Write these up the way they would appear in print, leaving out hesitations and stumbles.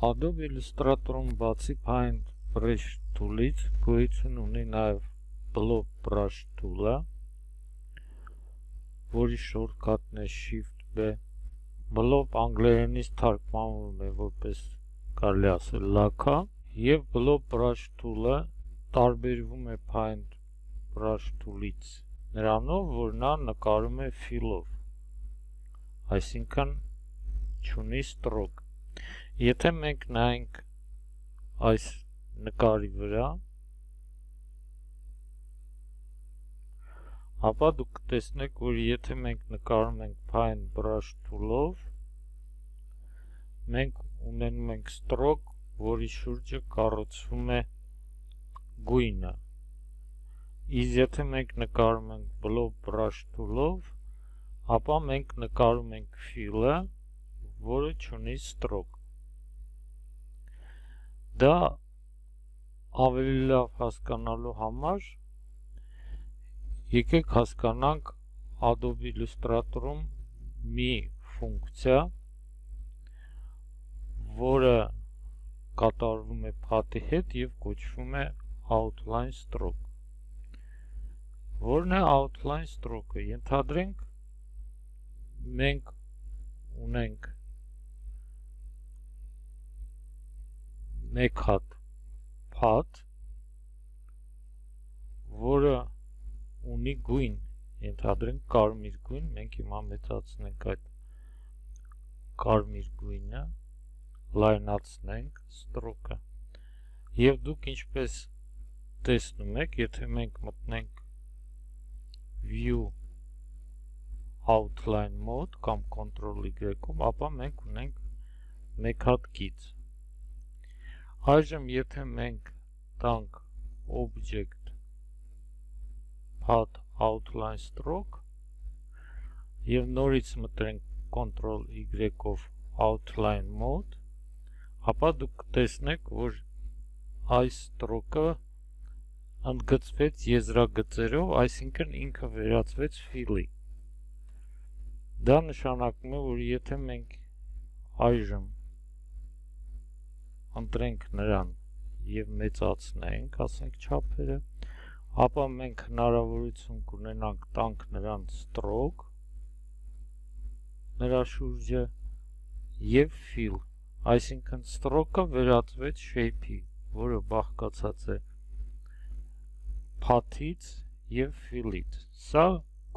Adobe Illustrator-ում բացի Paint Brush tool-ից գոյություն ունի նաև Block Brush tool-ը, որի շորտքաթն է Shift-B։ Block անգլերենից թարգմանվում է որպես կարելի ասել լաքա, եւ Block Brush tool-ը տարբերվում է Paint Brush tool-ից նրանով, որ նա նկարում է fill-ով, այսինքն չունի ստրոկ։ Եթե մենք նայենք այս նկարի վրա, ապա դուք կտեսնեք, որ եթե մենք նկարում ենք Paint Brush tool-ով, մենք ունենում ենք ստրոկ, որի շուրջը կառուցվում է գույնը։ Իսկ եթե մենք նկարում ենք Block Brush tool-ով, ապա մենք նկարում ենք fill-ը, որը չունի ստրոկ։ Դա ավելի լավ հասկանալու համար եկեք հասկանանք Adobe Illustrator-ում մի ֆունկցիա, որը կատարվում է փաթի հետ եւ կոչվում է Outline Stroke։ Որն է Outline Stroke-ը։ Ենթադրենք մենք ունենք մեկ հատ փաթ, որը ունի գույն, ենթադրենք կարմիր գույն, մենք հիմա մեծացնենք այդ կարմիր գույնը, լայնացնենք ստրոկը։ Եվ դուք ինչպես տեսնում եք, եթե մենք մտնենք View Outline Mode կամ Ctrl+Y-ում, ապա մենք ունենք մեկ հատ գիծ։ Այժմ եթե մենք տանք Object Path Outline Stroke եւ նորից մտնենք Ctrl+Y-ով Outline Mode, ապա դուք կտեսնեք, որ այս ստրոկը ընդգծվեց եզրագծերով, այսինքն ինքը վերածվեց fill-ի։ Դա նշանակում է, որ եթե մենք այժմ ընտրենք նրան եւ մեծացնենք, ասենք չափերը, ապա մենք հնարավորություն կունենանք տանք նրան ստրոկ, նրա շուրջը եւ fill, այսինքն ստրոկը վերածվեց shape-ի, որը բաղկացած է փաթից եւ fill-ից։ Սա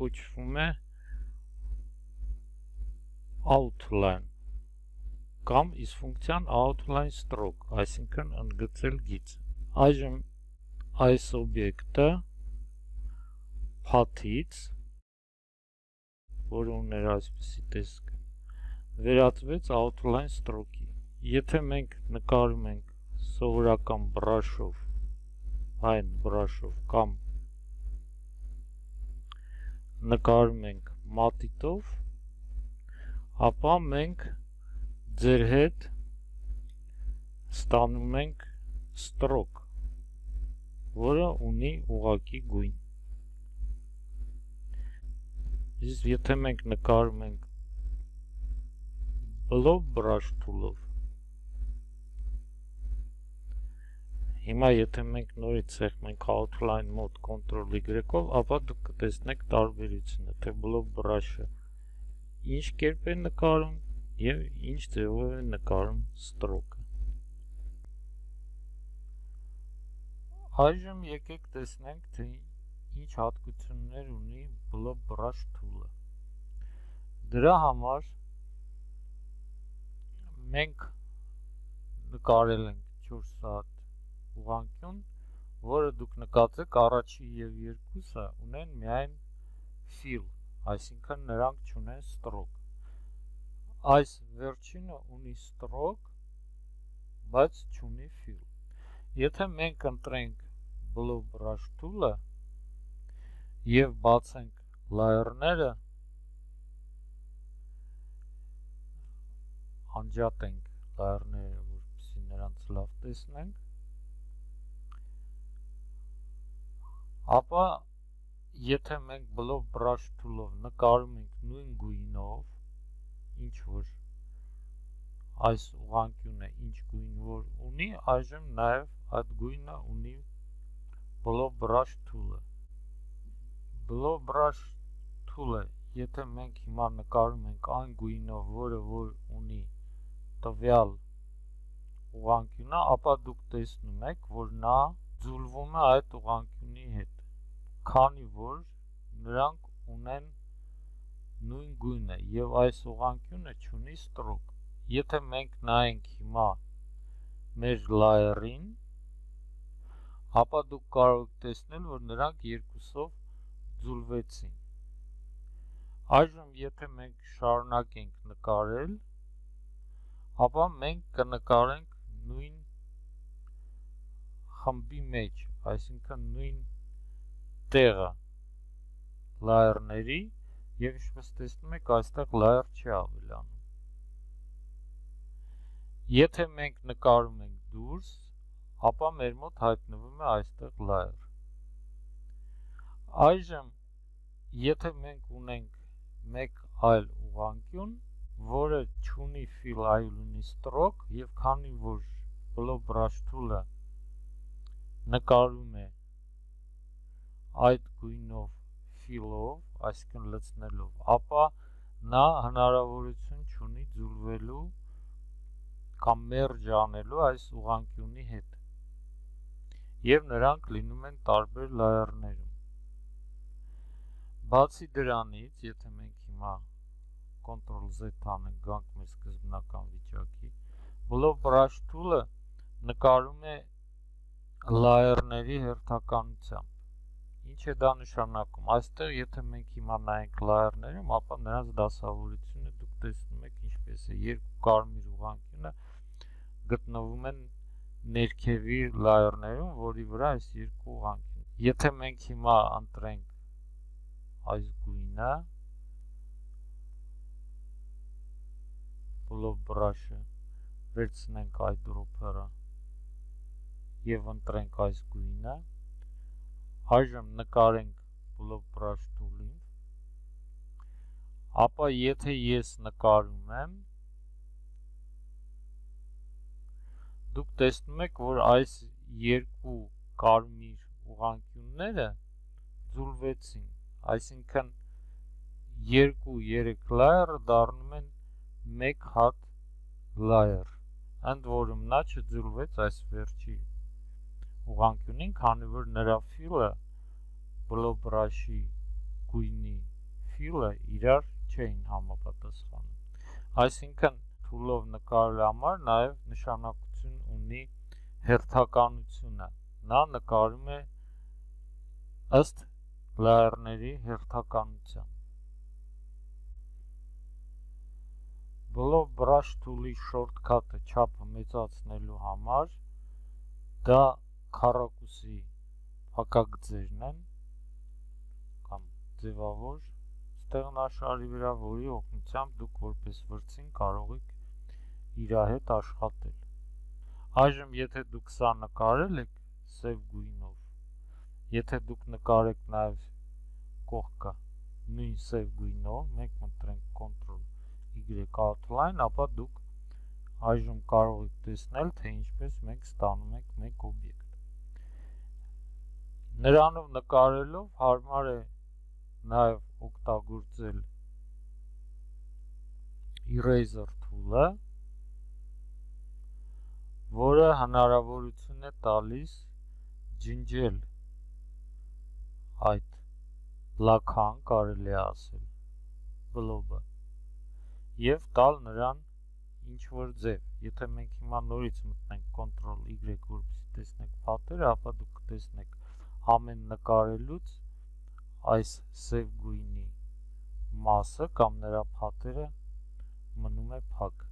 կոչվում է outline կամ իսկ ֆունկցիան Outline Stroke, այսինքն ընդգծել գիծ։ Այժմ այս օբյեկտը փաթից, որը ուներ այսպիսի տեսք, վերածվեց Outline Stroke-ի։ Եթե մենք նկարում ենք սովորական brush-ով, Paint brush-ով կամ նկարում ենք մատիտով, ապա մենք ձեր հետ ստանում ենք ստրոկ, որը ունի ուղղակի գույն։ Իսկ եթե մենք նկարում ենք Block Brush tool-ով, հիմա եթե մենք նորից սեղմենք Outline Mode Ctrl+Y-ով, ապա դուք կտեսնեք տարբերությունը, թե Block Brush-ը ինչ կերպ է նկարում եւ ինչ ձևով է նկարում ստրոկը։ Այժմ եկեք տեսնենք, թե ինչ հատկություններ ունի Block Brush tool-ը։ Դրա համար մենք նկարել ենք 4 հատ ուղղանկյուն, որը դուք նկատեք առաջի եւ երկուսը ունեն միայն fill, այսինքն նրանք չունեն ստրոկ։ Այս վերջինը ունի ստրոկ, բայց չունի fill։ Եթե մենք ընտրենք Block Brush tool-ը եւ բացենք layer-ները, անջատենք layer-ները, որպեսզի նրանց լավ տեսնենք, ապա եթե մենք Block Brush tool-ով նկարում ենք նույն գույնով, ինչ որ այս ուղղանկյունը ինչ գույն որ ունի, այժմ նաև այդ գույնը ունի Blow Brush tool-ը։ Blow Brush tool-ը, եթե մենք հիմա նկարում ենք այն գույնով, որը որ ունի տվյալ ուղղանկյունը, ապա դուք տեսնում եք, որ նա ձուլվում է այդ ուղղանկյունի հետ, քանի որ նրանք ունեն նույն գույնը եւ այս ուղղանկյունը ունի ստրոկ։ Եթե մենք նայենք հիմա մեր layer-ին, ապա դուք կարող եք տեսնել, որ նրանք երկուսով ձուլվեցին։ Այժմ եթե մենք շարունակենք նկարել, ապա մենք կնկարենք նույն խմբի մեջ, այսինքն նույն տեղը layer-ների եւ ինչպես տեսնում եք, այստեղ layer չի ավելանում։ Եթե մենք նկարում ենք դուրս, ապա մեր մոտ հայտնվում է այստեղ layer։ Այժմ եթե մենք ունենք մեկ այլ ուղղանկյուն, որը չունի fill, այլ ունի stroke, եւ քանի որ Blow Brush tool-ը նկարում է այդ գույնով fill-ով, այսինքն լցնելով, ապա նա հնարավորություն չունի ձուլվելու կամ merge անելու այս ուղղանկյունի հետ։ Եվ նրանք լինում են տարբեր layer-ներում։ Բացի դրանից, եթե մենք հիմա Ctrl-Z անենք, գանք մեր սկզբնական վիճակի, Blow Brush tool-ը նկարում է layer-ների հերթականությամբ։ Ինչ է դա նշանակում։ Այստեղ եթե մենք հիմա նայենք layer-ներում, ապա նրանց դասավորությունը դուք տեսնում եք ինչպես է։ Երկու կարմիր ուղղանկյունը գտնվում են ներքևի layer-ներում, որի վրա այս երկու ուղղանկյուն։ Եթե մենք հիմա ընտրենք այս գույնը, Blow Brush-ը, վերցնենք այդ դրոփերը եւ ընտրենք այս գույնը, այժմ նկարենք Blow Brush tool-ին, ապա եթե ես նկարում եմ, դուք տեսնում եք, որ այս երկու կարմիր ուղղանկյունները ձուլվեցին, այսինքն 2-3 layer-ը դառնում են մեկ հատ layer, ընդ որում նա չձուլվեց այս վերջի ուղղանկյունին, քանի որ նրա fill-ը Blow Brush-ի գույնի fill-ը իրար չէին համապատասխանում։ Այսինքն tool-ով նկարելու համար նաև նշանակություն ունի հերթականությունը։ Նա նկարում է ըստ layer-ների հերթականության։ Blow Brush tool-ի shortcut-ը չափը մեծացնելու համար դա քառակուսի հակագծերն են կամ ձևավոր ստեղնաշարի վրա, որի օգնությամբ դուք որպես վրձին կարող եք իր հետ աշխատել։ Այժմ եթե դուք սա նկարել եք սև գույնով, եթե դուք նկարեք նաև կողքը նույն սև գույնով, մենք մտնենք Ctrl-Y outline, ապա դուք այժմ կարող եք տեսնել, թե ինչպես մենք ստանում ենք մեկ օբյեկտ։ Նրանով նկարելով հարմար է նաև օգտագործել Eraser tool-ը, որը հնարավորություն է տալիս ջնջել այդ լաքան, կարելի է ասել, բլոբը և տալ նրան ինչ-որ ձև։ Եթե մենք հիմա նորից մտնենք Ctrl-Y, որպեսզի տեսնենք փաթերը, ապա դուք կտեսնեք ամեն նկարելուց այս սև գույնի մասը կամ նրա փաթերը մնում է փակ։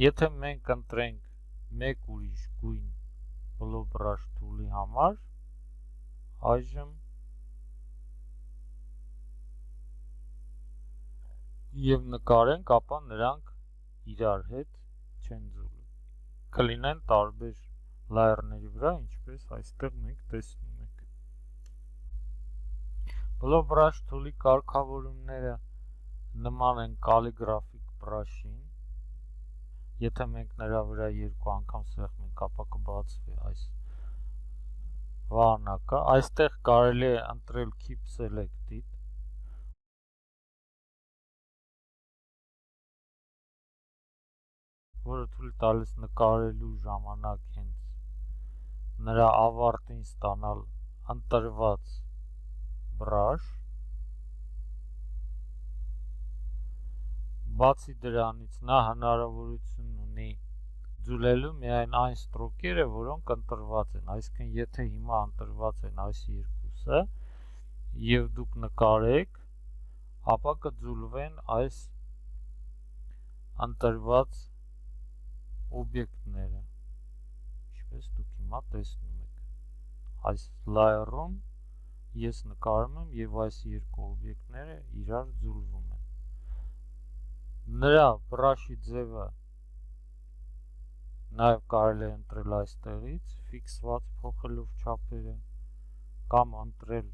Եթե մենք ընտրենք մեկ ուրիշ գույն Blow Brush tool-ի համար, այժմ և նկարենք, ապա նրանք իրար հետ չեն ձուլի, կլինեն տարբեր layer-ների վրա, ինչպես այստեղ մենք տեսնում եք։ Blow Brush tool-ի կարգավորումները նման են Calligraphic brush-ին, եթե մենք նրա վրա երկու անգամ սեղմենք, ապա կբացվի այս վահանակը։ Այստեղ կարելի է ընտրել Keep Selected, որը թույլ տալիս նկարելու ժամանակ հենց նրա ավարտին ստանալ ընտրված բրաշ։ Բացի դրանից նա հնարավորություն ունի ձուլելու միայն այն ստրոկերը, որոնք ընտրված են, այսինքն եթե հիմա ընտրված են այս երկուսը եւ դուք նկարեք, ապա կձուլվեն այս ընտրված օբյեկտները, ինչպես դուք հիմա տեսնում եք։ Այս layer-ում ես նկարում եմ եւ այս երկու օբյեկտները իրար ձուլվում են։ Նրա բրաշի ձևը նաեւ կարելի է ընտրել այստեղից, ֆիքսված փոխելով չափերը, կամ ընտրել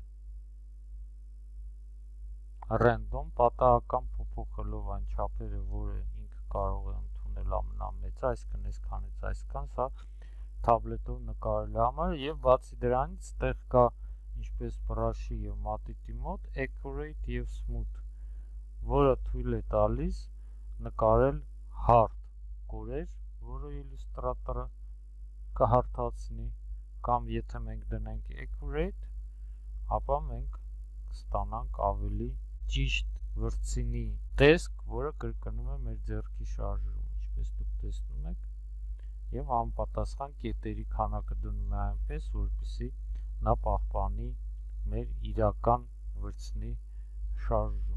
random պատահական փոփոխելով այն չափերը, որը ինքը կարող է ընդունել ամենամեծը, այսինքն այսքանից այսքան, սա թաբլետով նկարելու համար, եւ բացի դրանից ստեղ կա ինչպես բրաշի եւ մատիտի մոտ accurate եւ smooth, որը թույլ է տալիս նկարել hard կորեր, որը իլյուստրատորը կհարթացնի, կամ եթե մենք դնենք accurate, ապա մենք կստանանք ավելի ճիշտ վրձինի տեսք, որը կրկնում է մեր ձեռքի շարժումը, ինչպես դուք տեսնում եք, եւ համապատասխան կետերի քանակը դնում է այնպես, որպեսզի նա պահպանի մեր իրական վրձնի շարժումը։